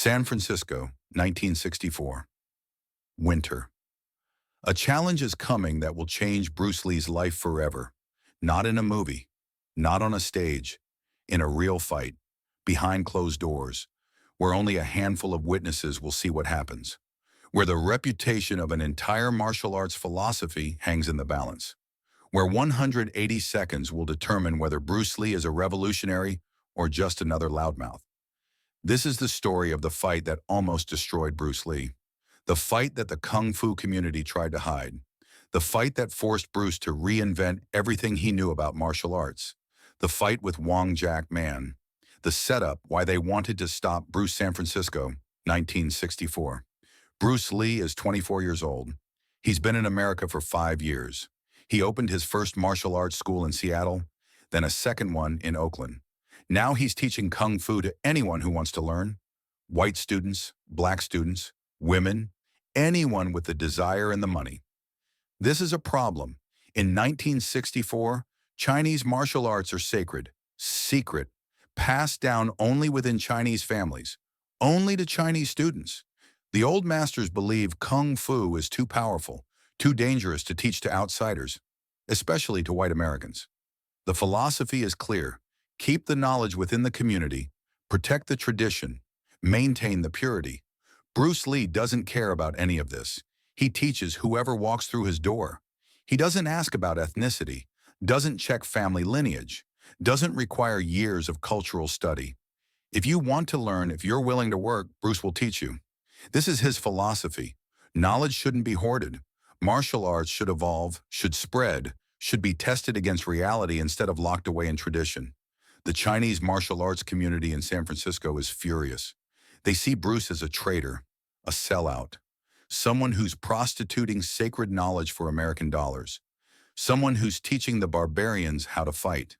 San Francisco, 1964. Winter. A challenge is coming that will change Bruce Lee's life forever. Not in a movie, not on a stage, in a real fight, behind closed doors, where only a handful of witnesses will see what happens, where the reputation of an entire martial arts philosophy hangs in the balance, where 180 seconds will determine whether Bruce Lee is a revolutionary or just another loudmouth. This is the story of the fight that almost destroyed Bruce Lee, the fight that the Kung Fu community tried to hide, the fight that forced Bruce to reinvent everything he knew about martial arts, the fight with Wong Jack Man, the setup why they wanted to stop Bruce. San Francisco, 1964. Bruce Lee is 24 years old. He's been in America for 5 years. He opened his first martial arts school in Seattle, then a second one in Oakland. Now he's teaching Kung Fu to anyone who wants to learn. White students, black students, women, anyone with the desire and the money. This is a problem. In 1964, Chinese martial arts are sacred, secret, passed down only within Chinese families, only to Chinese students. The old masters believe Kung Fu is too powerful, too dangerous to teach to outsiders, especially to white Americans. The philosophy is clear. Keep the knowledge within the community, protect the tradition, maintain the purity. Bruce Lee doesn't care about any of this. He teaches whoever walks through his door. He doesn't ask about ethnicity, doesn't check family lineage, doesn't require years of cultural study. If you want to learn, if you're willing to work, Bruce will teach you. This is his philosophy. Knowledge shouldn't be hoarded. Martial arts should evolve, should spread, should be tested against reality instead of locked away in tradition. The Chinese martial arts community in San Francisco is furious. They see Bruce as a traitor, a sellout, someone who's prostituting sacred knowledge for American dollars, someone who's teaching the barbarians how to fight.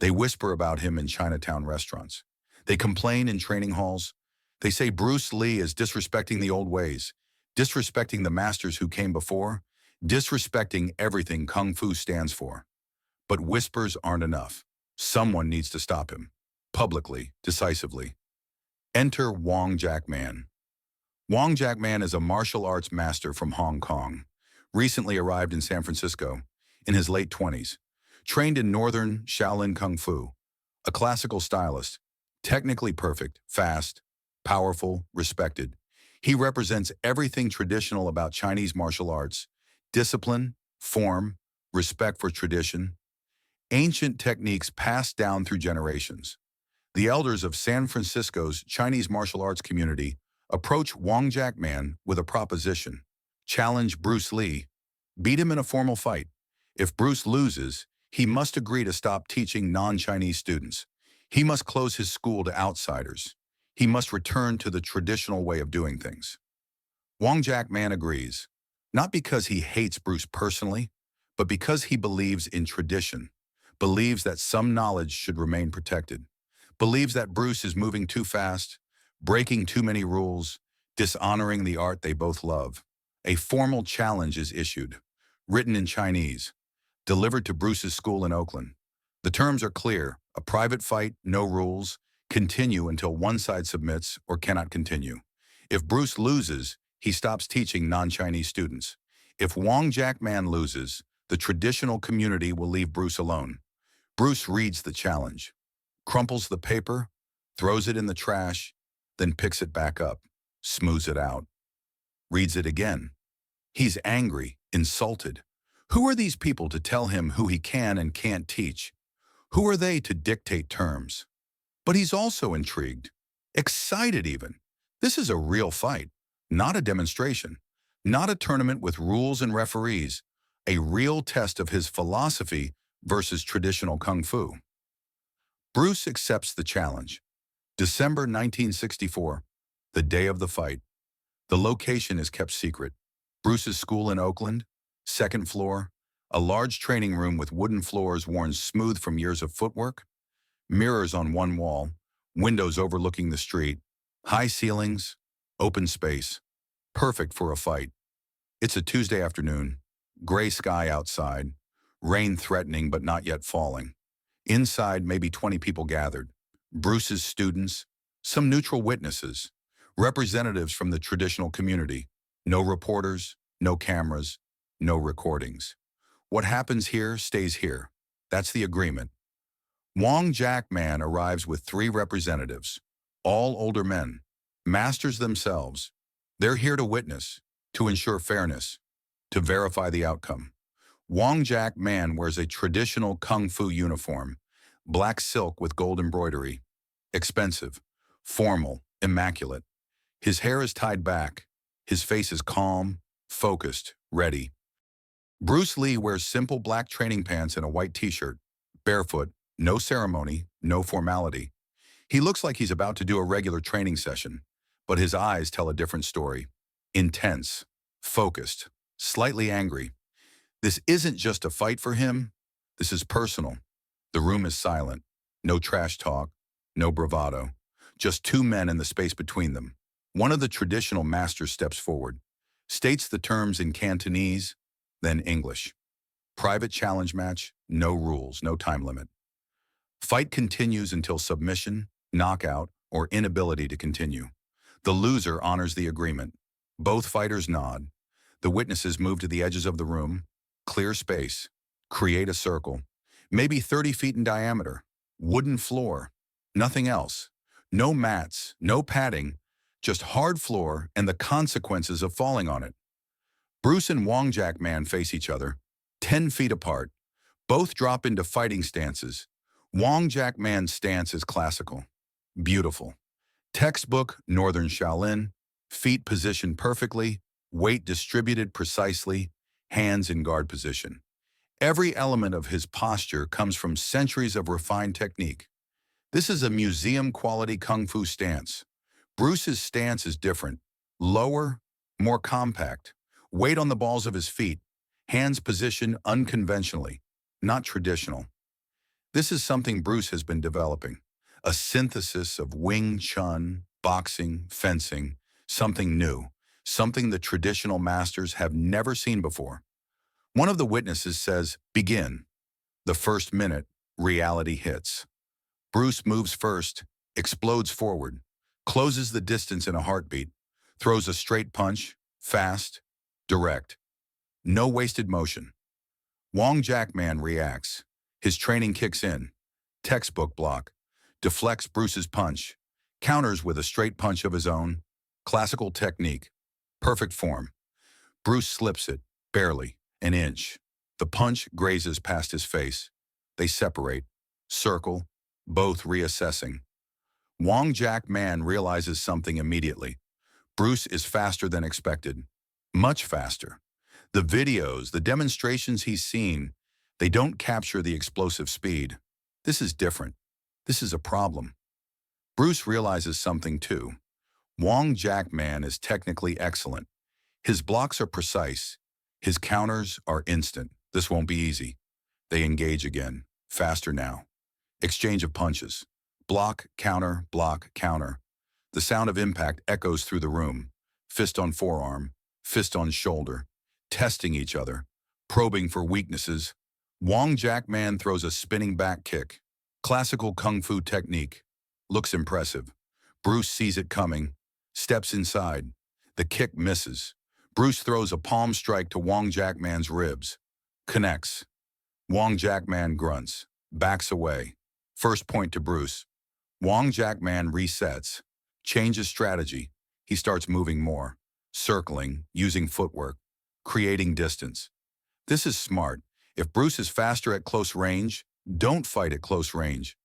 They whisper about him in Chinatown restaurants. They complain in training halls. They say Bruce Lee is disrespecting the old ways, disrespecting the masters who came before, disrespecting everything Kung Fu stands for. But whispers aren't enough. Someone needs to stop him, publicly, decisively. Enter Wong Jack Man. Wong Jack Man is a martial arts master from Hong Kong, recently arrived in San Francisco, in his late 20s, trained in Northern Shaolin Kung Fu, a classical stylist, technically perfect, fast, powerful, respected. He represents everything traditional about Chinese martial arts: discipline, form, respect for tradition, ancient techniques passed down through generations. The elders of San Francisco's Chinese martial arts community approach Wong Jack Man with a proposition: challenge Bruce Lee, beat him in a formal fight. If Bruce loses, he must agree to stop teaching non-Chinese students. He must close his school to outsiders. He must return to the traditional way of doing things. Wong Jack Man agrees, not because he hates Bruce personally, but because he believes in tradition, believes that some knowledge should remain protected, believes that Bruce is moving too fast, breaking too many rules, dishonoring the art they both love. A formal challenge is issued, written in Chinese, delivered to Bruce's school in Oakland. The terms are clear: a private fight, no rules, continue until one side submits or cannot continue. If Bruce loses, he stops teaching non-Chinese students. If Wong Jack Man loses, the traditional community will leave Bruce alone. Bruce reads the challenge, crumples the paper, throws it in the trash, then picks it back up, smooths it out, reads it again. He's angry, insulted. Who are these people to tell him who he can and can't teach? Who are they to dictate terms? But he's also intrigued, excited even. This is a real fight, not a demonstration, not a tournament with rules and referees, a real test of his philosophy versus traditional Kung Fu. Bruce accepts the challenge. December 1964, the day of the fight. The location is kept secret. Bruce's school in Oakland, second floor, a large training room with wooden floors worn smooth from years of footwork, mirrors on one wall, windows overlooking the street, high ceilings, open space, perfect for a fight. It's a Tuesday afternoon, gray sky outside, rain threatening but not yet falling. Inside, maybe 20 people gathered. Bruce's students, some neutral witnesses, Representatives from the traditional community. No reporters, no cameras, no recordings. What happens here stays here. That's the agreement. Wong Jack Man arrives with 3 representatives, all older men, masters themselves. They're here to witness, to ensure fairness, to verify the outcome. Wong Jack Man wears a traditional kung fu uniform, black silk with gold embroidery. Expensive, formal, immaculate. His hair is tied back. His face is calm, focused, ready. Bruce Lee wears simple black training pants and a white t-shirt, barefoot, no ceremony, no formality. He looks like he's about to do a regular training session, but his eyes tell a different story. Intense, focused, slightly angry. This isn't just a fight for him. This is personal. The room is silent. No trash talk, no bravado. Just 2 men in the space between them. One of the traditional masters steps forward, states the terms in Cantonese, then English. Private challenge match, no rules, no time limit. Fight continues until submission, knockout, or inability to continue. The loser honors the agreement. Both fighters nod. The witnesses move to the edges of the room, clear space, create a circle, maybe 30 feet in diameter, wooden floor, nothing else. No mats, no padding, just hard floor and the consequences of falling on it. Bruce and Wong Jack Man face each other, 10 feet apart. Both drop into fighting stances. Wong Jack Man's stance is classical, beautiful. Textbook Northern Shaolin, feet positioned perfectly, weight distributed precisely, hands in guard position. Every element of his posture comes from centuries of refined technique. This is a museum-quality kung fu stance. Bruce's stance is different, lower, more compact, weight on the balls of his feet, hands positioned unconventionally, not traditional. This is something Bruce has been developing, a synthesis of Wing Chun, boxing, fencing, something new, something the traditional masters have never seen before. One of the witnesses says, "Begin." The first minute, reality hits. Bruce moves first, explodes forward, closes the distance in a heartbeat, throws a straight punch, fast, direct. No wasted motion. Wong Jack Man reacts. His training kicks in. Textbook block. Deflects Bruce's punch. Counters with a straight punch of his own. Classical technique. Perfect form. Bruce slips it, barely, an inch. The punch grazes past his face. They separate. Circle. Both reassessing. Wong Jack Man realizes something immediately. Bruce is faster than expected. Much faster. The videos, the demonstrations he's seen, they don't capture the explosive speed. This is different. This is a problem. Bruce realizes something too. Wong Jack Man is technically excellent. His blocks are precise. His counters are instant. This won't be easy. They engage again, faster now. Exchange of punches. Block, counter, block, counter. The sound of impact echoes through the room. Fist on forearm, fist on shoulder, testing each other, probing for weaknesses. Wong Jack Man throws a spinning back kick. Classical kung fu technique. Looks impressive. Bruce sees it coming, steps inside. The kick misses. Bruce throws a palm strike to Wong Jack Man's ribs. Connects. Wong Jack Man grunts, backs away. First point to Bruce. Wong Jack Man resets, changes strategy. He starts moving more, circling, using footwork, creating distance. This is smart. If Bruce is faster at close range, don't fight at close range.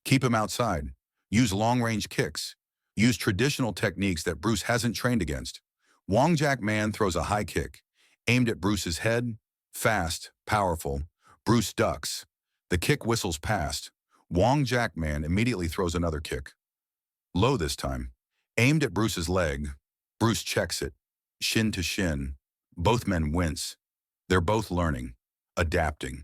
Keep him outside. Use long-range kicks. Use traditional techniques that Bruce hasn't trained against. Wong Jack Man throws a high kick, aimed at Bruce's head, fast, powerful. Bruce ducks. The kick whistles past. Wong Jack Man immediately throws another kick. Low this time. Aimed at Bruce's leg. Bruce checks it, shin to shin. Both men wince. They're both learning, adapting.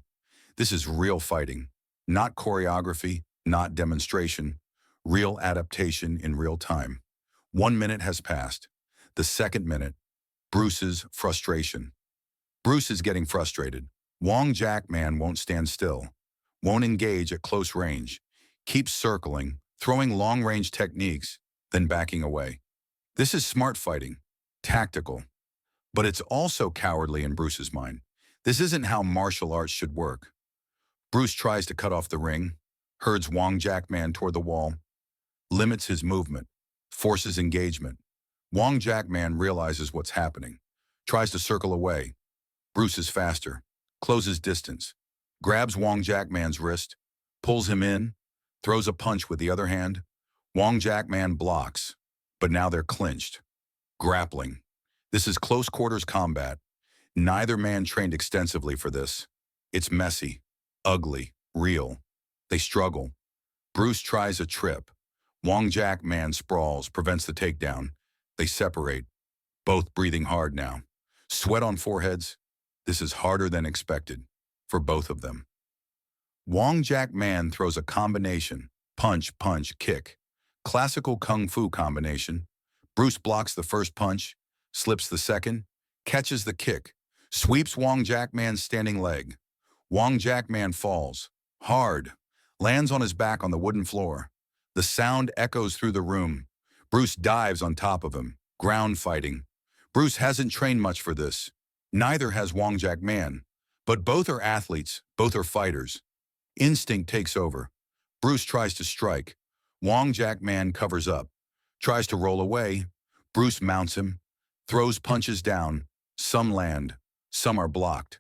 This is real fighting, not choreography, not demonstration, real adaptation in real time. 1 minute has passed. The second minute, Bruce's frustration. Bruce is getting frustrated. Wong Jack Man won't stand still, won't engage at close range, keeps circling, throwing long-range techniques, then backing away. This is smart fighting, tactical, but it's also cowardly in Bruce's mind. This isn't how martial arts should work. Bruce tries to cut off the ring, herds Wong Jack Man toward the wall, limits his movement, forces engagement. Wong Jack Man realizes what's happening, tries to circle away. Bruce is faster, closes distance, grabs Wong Jack Man's wrist, pulls him in, throws a punch with the other hand. Wong Jack Man blocks, but now they're clinched, grappling. This is close quarters combat. Neither man trained extensively for this. It's messy, ugly, real. They struggle. Bruce tries a trip. Wong Jack Man sprawls, prevents the takedown. They separate, both breathing hard now. Sweat on foreheads. This is harder than expected for both of them. Wong Jack Man throws a combination, punch, punch, kick. Classical kung fu combination. Bruce blocks the first punch, slips the second, catches the kick, sweeps Wong Jack Man's standing leg. Wong Jack Man falls, hard, lands on his back on the wooden floor. The sound echoes through the room. Bruce dives on top of him, ground fighting. Bruce hasn't trained much for this. Neither has Wong Jack Man. But both are athletes, both are fighters. Instinct takes over. Bruce tries to strike. Wong Jack Man covers up, tries to roll away. Bruce mounts him, throws punches down. Some land, some are blocked.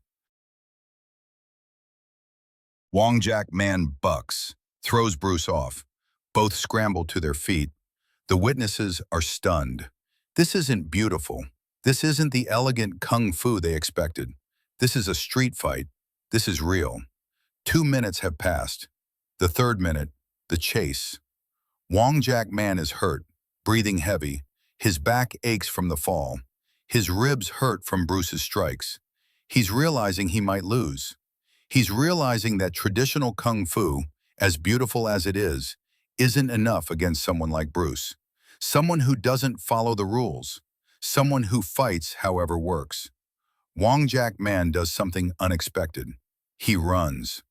Wong Jack Man bucks, throws Bruce off. Both scramble to their feet. The witnesses are stunned. This isn't beautiful. This isn't the elegant kung fu they expected. This is a street fight. This is real. 2 minutes have passed. The third minute, the chase. Wong Jack Man is hurt, breathing heavy. His back aches from the fall. His ribs hurt from Bruce's strikes. He's realizing he might lose. He's realizing that traditional kung fu, as beautiful as it is, isn't enough against someone like Bruce. Someone who doesn't follow the rules. Someone who fights however works. Wong Jack Man does something unexpected. He runs.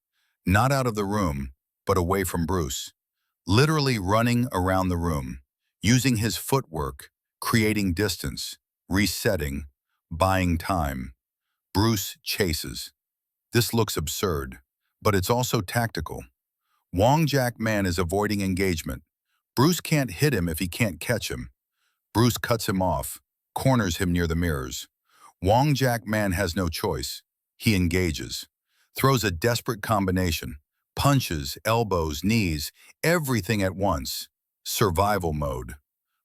Not out of the room, but away from Bruce. Literally running around the room, using his footwork, creating distance, resetting, buying time. Bruce chases. This looks absurd, but it's also tactical. Wong Jack Man is avoiding engagement. Bruce can't hit him if he can't catch him. Bruce cuts him off, corners him near the mirrors. Wong Jack Man has no choice. He engages, throws a desperate combination, punches, elbows, knees, everything at once. Survival mode.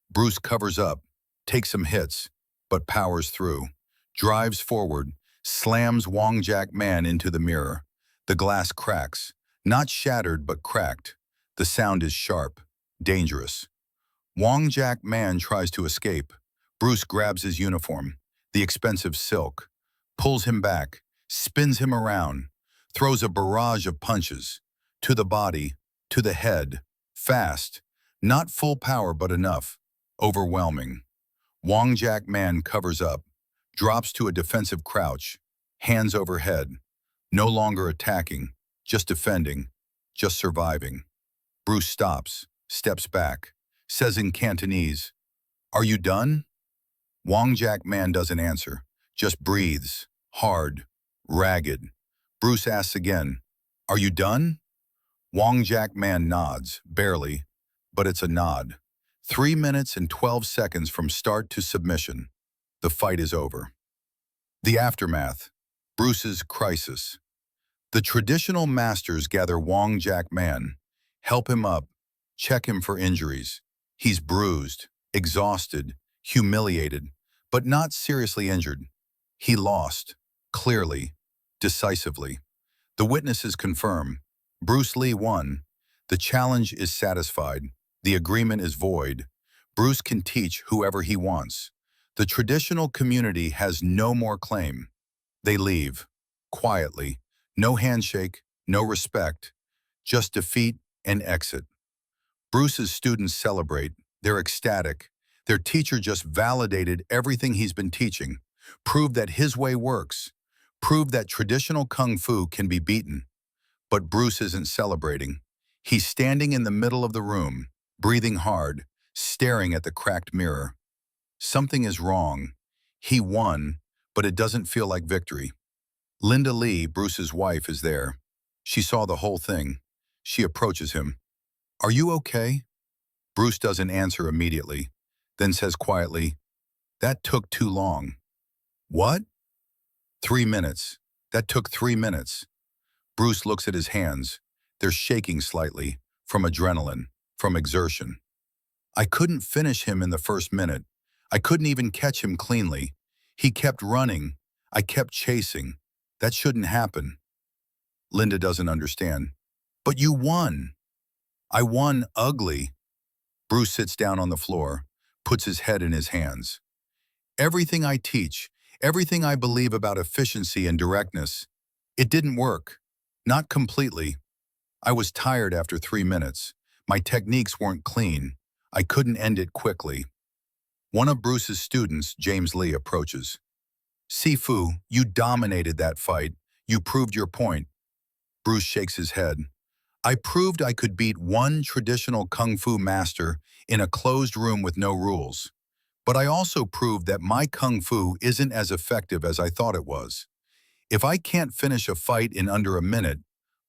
Bruce covers up, takes some hits, but powers through, drives forward, slams Wong Jack Man into the mirror. The glass cracks, not shattered but cracked. The sound is sharp, dangerous. Wong Jack Man tries to escape. Bruce grabs his uniform, the expensive silk, pulls him back, spins him around, throws a barrage of punches, to the body, to the head, fast, not full power but enough, overwhelming. Wong Jack Man covers up, drops to a defensive crouch, hands overhead, no longer attacking, just defending, just surviving. Bruce stops, steps back, says in Cantonese, "Are you done?" Wong Jack Man doesn't answer, just breathes, hard, ragged. Bruce asks again, "Are you done?" Wong Jack Man nods, barely, but it's a nod. 3 minutes and 12 seconds from start to submission. The fight is over. The aftermath. Bruce's crisis. The traditional masters gather Wong Jack Man, help him up, check him for injuries. He's bruised, exhausted, humiliated, but not seriously injured. He lost, clearly, decisively. The witnesses confirm. Bruce Lee won. The challenge is satisfied. The agreement is void. Bruce can teach whoever he wants. The traditional community has no more claim. They leave, quietly. No handshake, no respect, just defeat and exit. Bruce's students celebrate. They're ecstatic. Their teacher just validated everything he's been teaching, proved that his way works, proved that traditional kung fu can be beaten. But Bruce isn't celebrating. He's standing in the middle of the room, breathing hard, staring at the cracked mirror. Something is wrong. He won, but it doesn't feel like victory. Linda Lee, Bruce's wife, is there. She saw the whole thing. She approaches him. "Are you okay?" Bruce doesn't answer immediately, then says quietly, "That took too long." "What?" 3 minutes. That took 3 minutes. Bruce looks at his hands. They're shaking slightly, from adrenaline, from exertion. "I couldn't finish him in the first minute. I couldn't even catch him cleanly. He kept running. I kept chasing. That shouldn't happen." Linda doesn't understand. "But you won." "I won ugly." Bruce sits down on the floor, puts his head in his hands. "Everything I teach, everything I believe about efficiency and directness, it didn't work. Not completely. I was tired after 3 minutes. My techniques weren't clean. I couldn't end it quickly." One of Bruce's students, James Lee, approaches. "Sifu, you dominated that fight. You proved your point." Bruce shakes his head. "I proved I could beat one traditional kung fu master in a closed room with no rules. But I also proved that my kung fu isn't as effective as I thought it was. If I can't finish a fight in under a minute,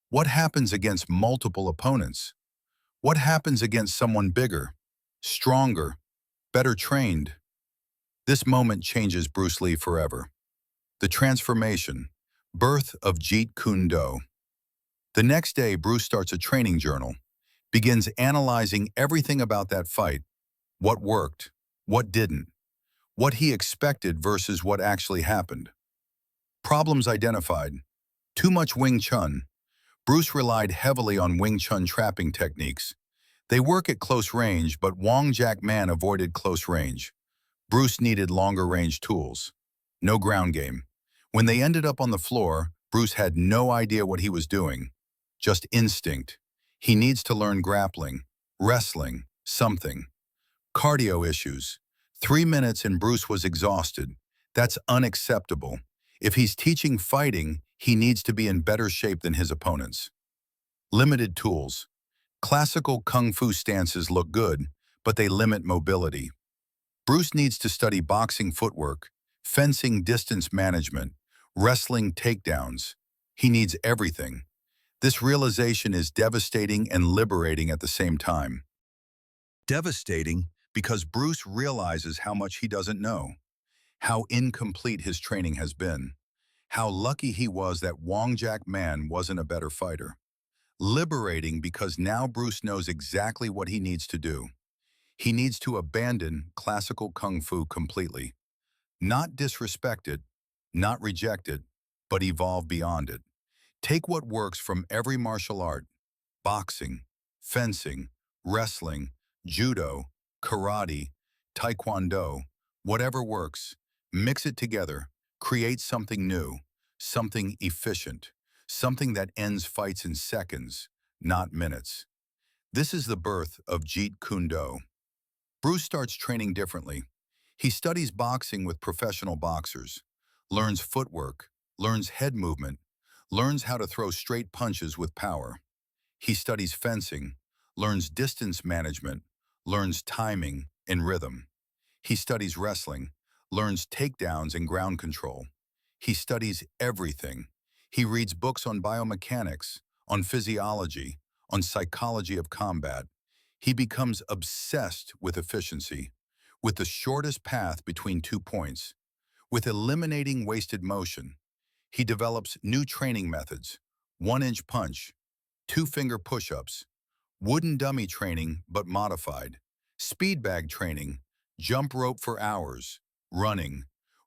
what happens against multiple opponents? What happens against someone bigger, stronger, better trained?" This moment changes Bruce Lee forever. The transformation, birth of Jeet Kune Do. The next day, Bruce starts a training journal, begins analyzing everything about that fight, what worked, what didn't, what he expected versus what actually happened. Problems identified. Too much Wing Chun. Bruce relied heavily on Wing Chun trapping techniques. They work at close range, but Wong Jack Man avoided close range. Bruce needed longer range tools. No ground game. When they ended up on the floor, Bruce had no idea what he was doing. Just instinct. He needs to learn grappling, wrestling, something. Cardio issues. 3 minutes and Bruce was exhausted. That's unacceptable. If he's teaching fighting, he needs to be in better shape than his opponents. Limited tools. Classical kung fu stances look good, but they limit mobility. Bruce needs to study boxing footwork, fencing distance management, wrestling takedowns. He needs everything. This realization is devastating and liberating at the same time. Devastating because Bruce realizes how much he doesn't know, how incomplete his training has been, how lucky he was that Wong Jack Man wasn't a better fighter. Liberating because now Bruce knows exactly what he needs to do. He needs to abandon classical kung fu completely. Not disrespect it, not reject it, but evolve beyond it. Take what works from every martial art, boxing, fencing, wrestling, judo, karate, taekwondo, whatever works, mix it together, create something new, something efficient, something that ends fights in seconds, not minutes. This is the birth of Jeet Kune Do. Bruce starts training differently. He studies boxing with professional boxers, learns footwork, learns head movement, learns how to throw straight punches with power. He studies fencing, learns distance management, learns timing and rhythm. He studies wrestling, learns takedowns and ground control. He studies everything. He reads books on biomechanics, on physiology, on psychology of combat. He becomes obsessed with efficiency, with the shortest path between 2 points, with eliminating wasted motion. He develops new training methods, 1-inch punch, 2-finger push-ups, wooden dummy training but modified, speed bag training, jump rope for hours, running,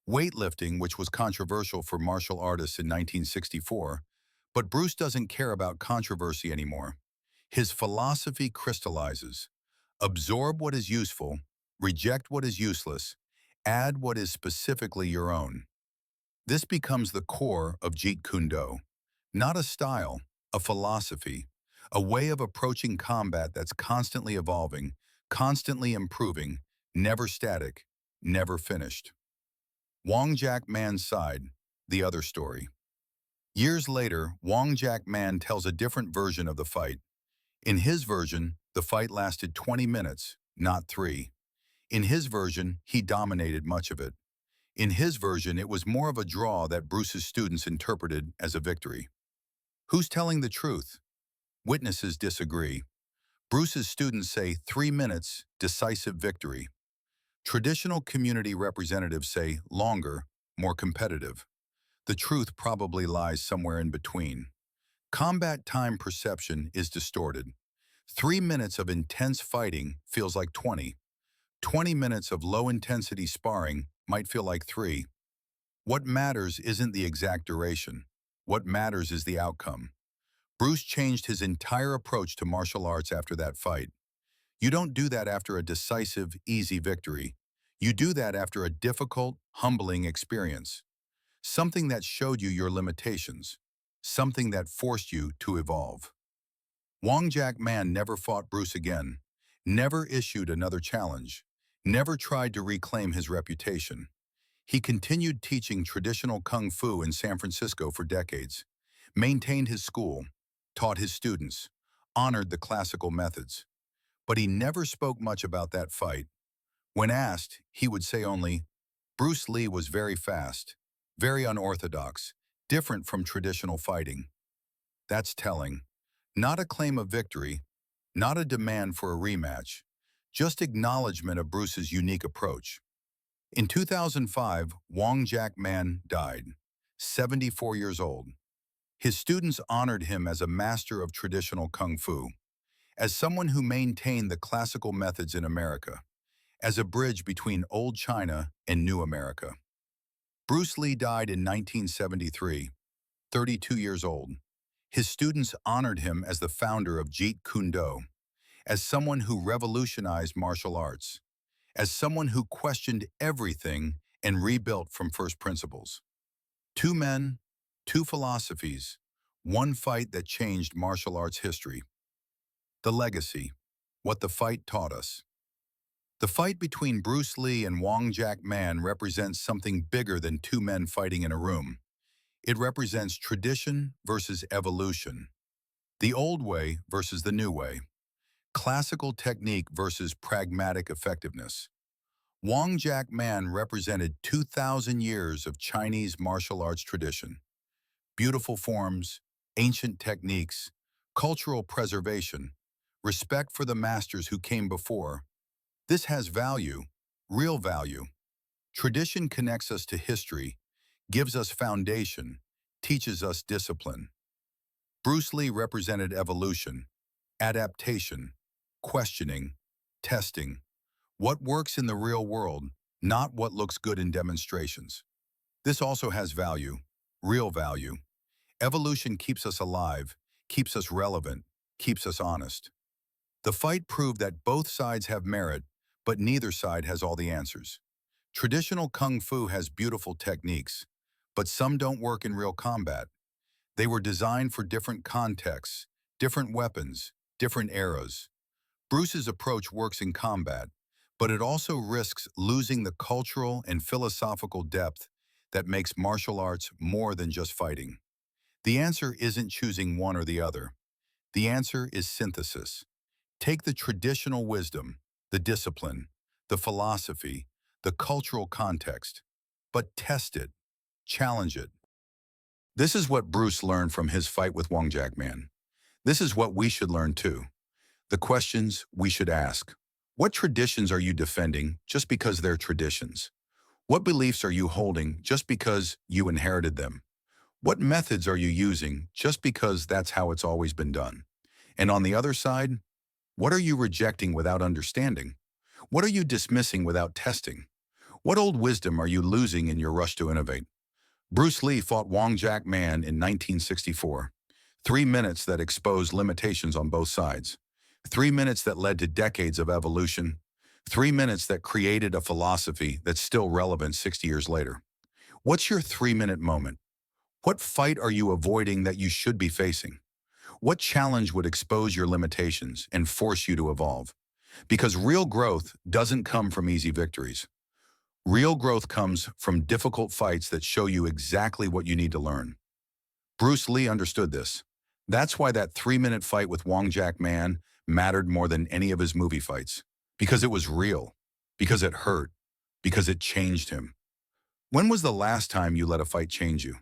weightlifting, which was controversial for martial artists in 1964, but Bruce doesn't care about controversy anymore. His philosophy crystallizes. Absorb what is useful, reject what is useless, add what is specifically your own. This becomes the core of Jeet Kune Do. Not a style, a philosophy, a way of approaching combat that's constantly evolving, constantly improving, never static, never finished. Wong Jack Man's side, the other story. Years later, Wong Jack Man tells a different version of the fight. In his version, the fight lasted 20 minutes, not 3. In his version, he dominated much of it. In his version, it was more of a draw that Bruce's students interpreted as a victory. Who's telling the truth? Witnesses disagree. Bruce's students say 3 minutes, decisive victory. Traditional community representatives say longer, more competitive. The truth probably lies somewhere in between. Combat time perception is distorted. 3 minutes of intense fighting feels like 20. 20 minutes of low-intensity sparring might feel like 3. What matters isn't the exact duration. What matters is the outcome. Bruce changed his entire approach to martial arts after that fight. You don't do that after a decisive, easy victory. You do that after a difficult, humbling experience. Something that showed you your limitations. Something that forced you to evolve. Wong Jack Man never fought Bruce again. Never issued another challenge. Never tried to reclaim his reputation. He continued teaching traditional kung fu in San Francisco for decades, maintained his school, taught his students, honored the classical methods. But he never spoke much about that fight. When asked, he would say only, Bruce Lee was very fast, very unorthodox, different from traditional fighting. That's telling. Not a claim of victory, not a demand for a rematch, just acknowledgement of Bruce's unique approach. In 2005, Wong Jack Man died, 74 years old. His students honored him as a master of traditional kung fu, as someone who maintained the classical methods in America, as a bridge between old China and new America. Bruce Lee died in 1973, 32 years old. His students honored him as the founder of Jeet Kune Do, as someone who revolutionized martial arts, as someone who questioned everything and rebuilt from first principles. 2 men, 2 philosophies, 1 fight that changed martial arts history. The legacy, what the fight taught us. The fight between Bruce Lee and Wong Jack Man represents something bigger than 2 men fighting in a room. It represents tradition versus evolution, the old way versus the new way, classical technique versus pragmatic effectiveness. Wong Jack Man represented 2,000 years of Chinese martial arts tradition. Beautiful forms, ancient techniques, cultural preservation, respect for the masters who came before. This has value, real value. Tradition connects us to history, gives us foundation, teaches us discipline. Bruce Lee represented evolution, adaptation, questioning, testing. What works in the real world, not what looks good in demonstrations. This also has value, real value. Evolution keeps us alive, keeps us relevant, keeps us honest. The fight proved that both sides have merit, but neither side has all the answers. Traditional kung fu has beautiful techniques, but some don't work in real combat. They were designed for different contexts, different weapons, different eras. Bruce's approach works in combat, but it also risks losing the cultural and philosophical depth that makes martial arts more than just fighting. The answer isn't choosing one or the other. The answer is synthesis. Take the traditional wisdom, the discipline, the philosophy, the cultural context, but test it, challenge it. This is what Bruce learned from his fight with Wong Jack Man. This is what we should learn too. The questions we should ask. What traditions are you defending just because they're traditions? What beliefs are you holding just because you inherited them? What methods are you using just because that's how it's always been done? And on the other side, what are you rejecting without understanding? What are you dismissing without testing? What old wisdom are you losing in your rush to innovate? Bruce Lee fought Wong Jack Man in 1964. 3 minutes that exposed limitations on both sides. 3 minutes that led to decades of evolution. 3 minutes that created a philosophy that's still relevant 60 years later. What's your 3-minute moment? What fight are you avoiding that you should be facing? What challenge would expose your limitations and force you to evolve? Because real growth doesn't come from easy victories. Real growth comes from difficult fights that show you exactly what you need to learn. Bruce Lee understood this. That's why that 3-minute fight with Wong Jack Man mattered more than any of his movie fights. Because it was real. because it hurt, because it changed him. When was the last time you let a fight change you?